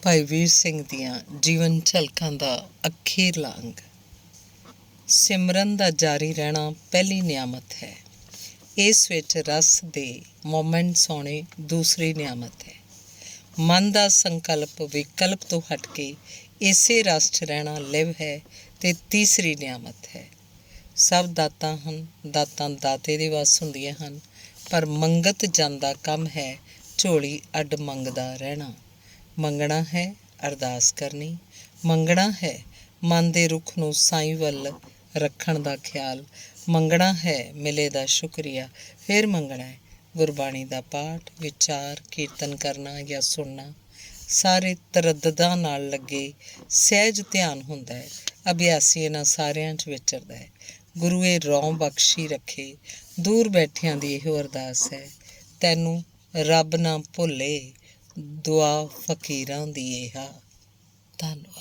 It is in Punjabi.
ਭਾਈ ਵੀਰ ਸਿੰਘ ਦੀਆਂ ਜੀਵਨ ਝਲਕਾਂ ਦਾ ਅਖੀਰਲਾ ਅੰਗ। ਸਿਮਰਨ ਦਾ ਜਾਰੀ ਰਹਿਣਾ ਪਹਿਲੀ ਨਿਆਮਤ ਹੈ। ਇਸ ਵਿੱਚ ਰਸ ਦੇ ਮੋਮੈਂਟਸ ਆਉਣੇ ਦੂਸਰੀ ਨਿਆਮਤ ਹੈ। ਮਨ ਦਾ ਸੰਕਲਪ ਵਿਕਲਪ ਤੋਂ ਹਟ ਕੇ ਇਸੇ ਰਸ 'ਚ ਰਹਿਣਾ ਲਿਵ ਹੈ ਅਤੇ ਤੀਸਰੀ ਨਿਆਮਤ ਹੈ। ਸਭ ਦਾਤਾਂ ਹਨ, ਦਾਤਾਂ ਦਾਤੇ ਦੇ ਵੱਸ ਹੁੰਦੀਆਂ ਹਨ, ਪਰ ਮੰਗਤ ਜਾਂਦਾ ਕੰਮ ਹੈ ਝੋਲੀ ਅੱਡ ਮੰਗਦਾ ਰਹਿਣਾ। ਮੰਗਣਾ ਹੈ ਅਰਦਾਸ ਕਰਨੀ, ਮੰਗਣਾ ਹੈ ਮਨ ਦੇ ਰੁੱਖ ਨੂੰ ਸਾਈਂ ਵੱਲ ਰੱਖਣ ਦਾ ਖਿਆਲ, ਮੰਗਣਾ ਹੈ ਮਿਲੇ ਦਾ ਸ਼ੁਕਰੀਆ, ਫਿਰ ਮੰਗਣਾ ਹੈ ਗੁਰਬਾਣੀ ਦਾ ਪਾਠ, ਵਿਚਾਰ, ਕੀਰਤਨ ਕਰਨਾ ਜਾਂ ਸੁਣਨਾ। ਸਾਰੇ ਤਰੱਦਦਾਂ ਨਾਲ ਲੱਗੇ, ਸਹਿਜ ਧਿਆਨ ਹੁੰਦਾ ਹੈ। ਅਭਿਆਸੀ ਇਹਨਾਂ ਸਾਰਿਆਂ 'ਚ ਵਿਚਰਦਾ ਹੈ। ਗੁਰੂ ਇਹ ਰੌਂ ਬਖਸ਼ੀ ਰੱਖੇ, ਦੂਰ ਬੈਠਿਆਂ ਦੀ ਇਹੋ ਅਰਦਾਸ ਹੈ, ਤੈਨੂੰ ਰੱਬ ਨਾ ਭੁੱਲੇ, ਦੁਆ ਫਕੀਰਾਂ ਦੀ ਇਹ ਆ। ਧੰਨਵਾਦ।